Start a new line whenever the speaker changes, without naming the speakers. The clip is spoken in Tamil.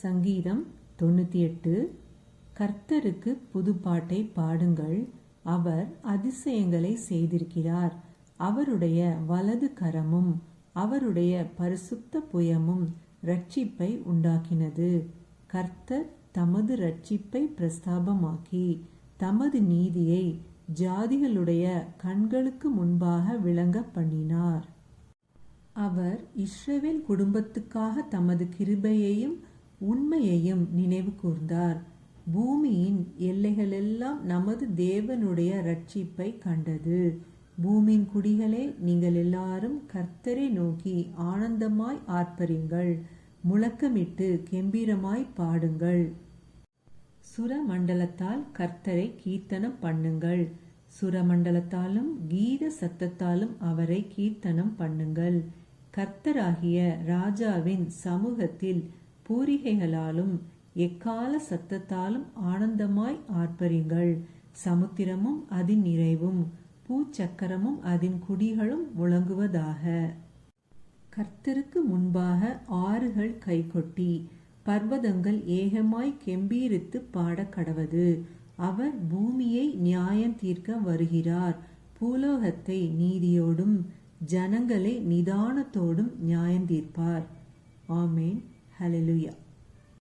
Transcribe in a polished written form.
சங்கீதம் 98. கர்த்தருக்கு புதுப்பாட்டை பாடுங்கள், அவர் அதிசயங்களை செய்திருக்கிறார். அவருடைய வலது கரமும் அவருடைய பரிசுத்த புயமும் இரட்சிப்பை உண்டாக்கினது. கர்த்தர் தமது இரட்சிப்பை பிரஸ்தாபமாக்கி தமது நீதியை ஜாதிகளுடைய கண்களுக்கு முன்பாக விளங்க பண்ணினார். அவர் இஸ்ரவேல் குடும்பத்துக்காக தமது கிருபையையும் உண்மையையும் நினைவு கூர்ந்தார். பூமியின் எல்லைகளெல்லாம் நமது தேவனுடைய இரட்சிப்பை கண்டது. பூமியின் குடிகளே, நீங்கள் எல்லாரும் கர்த்தரை நோக்கி ஆனந்தமாய் ஆர்ப்பரிங்கள், முழக்கமிட்டு கெம்பீரமாய் பாடுங்கள். சுரமண்டலத்தால் கர்த்தரை கீர்த்தனம் பண்ணுங்கள், சுரமண்டலத்தாலும் கீத சத்தத்தாலும் அவரை கீர்த்தனம் பண்ணுங்கள். கர்த்தராகிய ராஜாவின் சமூகத்தில் பூரிகைகளாலும் எக்கால சத்தத்தாலும் ஆனந்தமாய் ஆர்ப்பரிங்கள். சமுத்திரமும் அதன் நிறைவும் பூச்சக்கரமும் அதன் குடிகளும் முழங்குவதாக. கர்த்தருக்கு முன்பாக ஆறுகள் கைகொட்டி பர்வதங்கள் ஏகமாய் கெம்பீரித்து பாடக்கடவது. அவர் பூமியை நியாயம் தீர்க்க வருகிறார், பூலோகத்தை நீதியோடும் ஜனங்களை நிதானத்தோடும் நியாயம் தீர்ப்பார். ஆமேன். ஹல்லேலூயா.